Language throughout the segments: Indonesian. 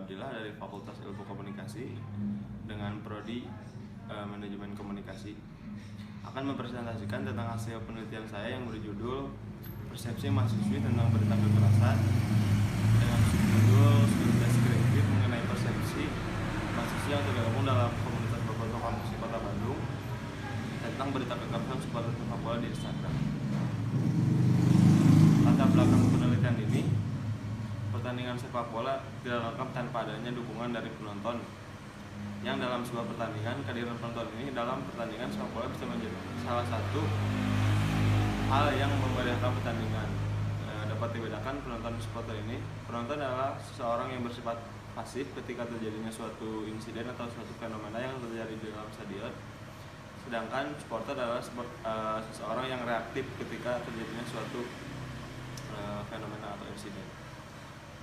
Abdillah dari Fakultas Ilmu Komunikasi dengan Prodi Manajemen Komunikasi akan mempresentasikan tentang hasil penelitian saya yang berjudul Persepsi Mahasiswi tentang Berita Kekerasan dengan subjudul Studi Deskriptif mengenai persepsi mahasiswa yang tergabung dalam komunitas bobotoh kampus di Kota Bandung tentang berita kekerasan supporter sepak bola di Instagram. Latar belakang penelitian ini, pertandingan sepak bola tidak lengkap tanpa adanya dukungan dari penonton. Yang dalam sebuah pertandingan, kehadiran penonton ini dalam pertandingan sepak bola bisa menjadi salah satu hal yang memeriahkan pertandingan. Dapat dibedakan penonton supporter ini. Penonton adalah seseorang yang bersifat pasif ketika terjadinya suatu insiden atau suatu fenomena yang terjadi di dalam stadion. Sedangkan supporter adalah seseorang yang reaktif ketika terjadinya suatu fenomena atau insiden.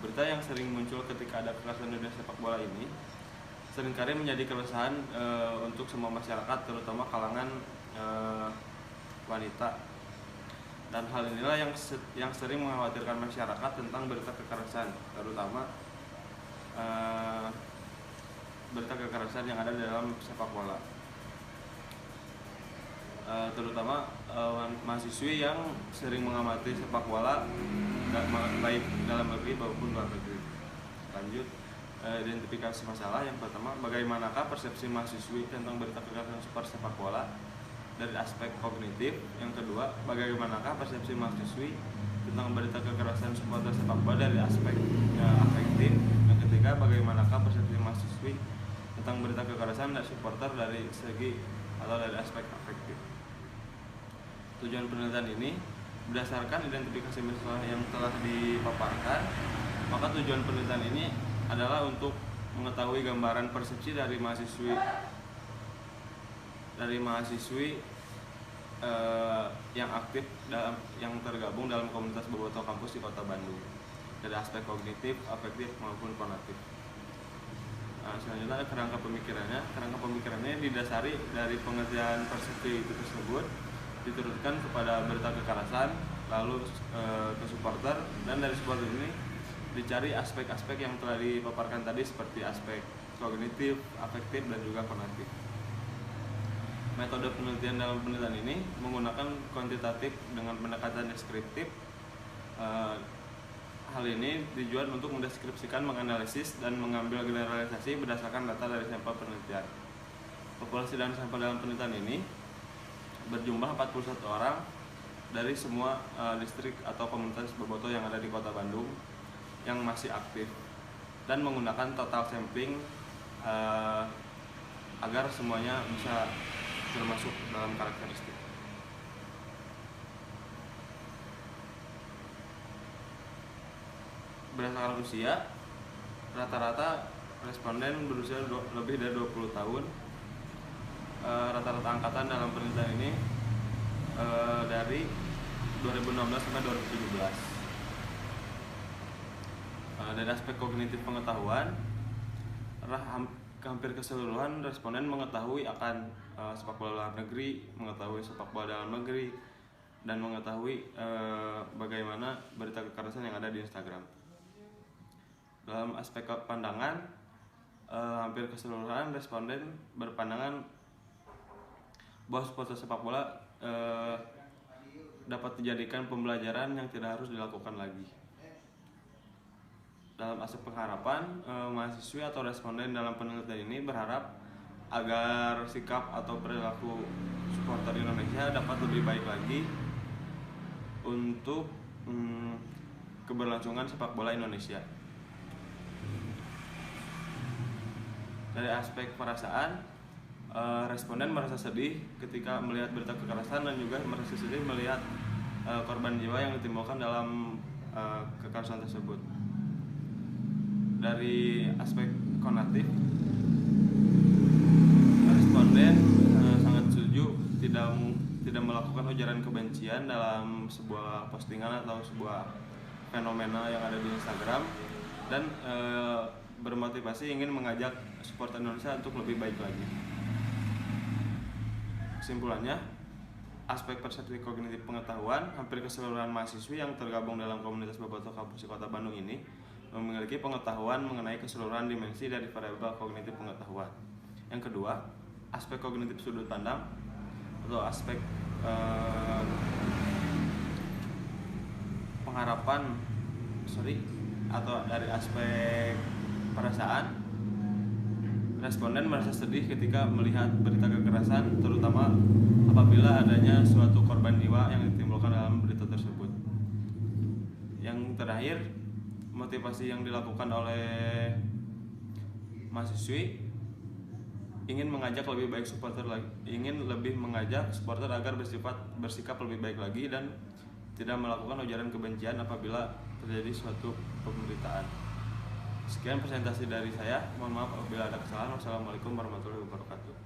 Berita yang sering muncul ketika ada kekerasan di dunia sepak bola ini seringkali menjadi keresahan untuk semua masyarakat, terutama kalangan wanita. Dan hal inilah yang sering mengkhawatirkan masyarakat tentang berita kekerasan, terutama berita kekerasan yang ada di dalam sepak bola. Terutama mahasiswi yang sering mengamati sepak bola baik dalam negeri maupun luar negeri. Lanjut, identifikasi masalah. Yang pertama, bagaimanakah persepsi mahasiswi tentang berita kekerasan sepak bola dari aspek kognitif. Yang kedua, bagaimanakah persepsi mahasiswi tentang berita kekerasan supporter sepak bola dari aspek afektif. Yang ketiga, bagaimanakah persepsi mahasiswi tentang berita kekerasan dan supporter dari segi atau dari aspek afektif. Tujuan penelitian ini berdasarkan identifikasi masalah yang telah dipaparkan, maka tujuan penelitian ini adalah untuk mengetahui gambaran persepsi dari mahasiswi yang aktif yang tergabung dalam komunitas bobotoh kampus di Kota Bandung dari aspek kognitif, afektif maupun konatif. Selanjutnya kerangka pemikirannya didasari dari pengertian persepsi itu tersebut, diturunkan kepada berita kekerasan, lalu ke supporter, dan dari supporter ini dicari aspek-aspek yang telah dipaparkan tadi seperti aspek kognitif, afektif, dan juga konatif. Metode penelitian dalam penelitian ini menggunakan kuantitatif dengan pendekatan deskriptif. Hal ini tujuan untuk mendeskripsikan, menganalisis, dan mengambil generalisasi berdasarkan data dari sampel penelitian. Populasi dan sampel dalam penelitian ini berjumlah 41 orang dari semua distrik atau komunitas bobotoh yang ada di Kota Bandung yang masih aktif, dan menggunakan total sampling agar semuanya bisa termasuk dalam karakteristik. Berdasarkan usia, rata-rata responden berusia lebih dari 20 tahun. Rata-rata angkatan dalam penelitian ini dari 2016 sampai 2017. Dari aspek kognitif pengetahuan, hampir keseluruhan responden mengetahui akan sepak bola luar negeri, mengetahui sepak bola dalam negeri, dan mengetahui bagaimana berita kekerasan yang ada di Instagram. Dalam aspek pandangan, hampir keseluruhan responden berpandangan bahwa supporter sepak bola dapat dijadikan pembelajaran yang tidak harus dilakukan lagi. Dalam aspek pengharapan, mahasiswi atau responden dalam penelitian ini berharap agar sikap atau perilaku supporter Indonesia dapat lebih baik lagi untuk keberlangsungan sepak bola Indonesia. Dari aspek perasaan, responden merasa sedih ketika melihat berita kekerasan dan juga merasa sedih melihat korban jiwa yang ditimbulkan dalam kekerasan tersebut. Dari aspek konatif, responden sangat setuju tidak melakukan ujaran kebencian dalam sebuah postingan atau sebuah fenomena yang ada di Instagram, dan bermotivasi ingin mengajak supporter Indonesia untuk lebih baik lagi. Kesimpulannya, aspek persepsi kognitif pengetahuan, hampir keseluruhan mahasiswi yang tergabung dalam komunitas bobotoh kampus di Kota Bandung ini memiliki pengetahuan mengenai keseluruhan dimensi dari variabel kognitif pengetahuan. Yang kedua, aspek kognitif sudut pandang atau aspek pengharapan atau dari aspek perasaan. Responden merasa sedih ketika melihat berita kekerasan, terutama apabila adanya suatu korban jiwa yang ditimbulkan dalam berita tersebut. Yang terakhir, motivasi yang dilakukan oleh mahasiswi ingin mengajak supporter agar bersikap lebih baik lagi dan tidak melakukan ujaran kebencian apabila terjadi suatu pemberitaan. Sekian presentasi dari saya. Mohon maaf apabila ada kesalahan. Wassalamualaikum warahmatullahi wabarakatuh.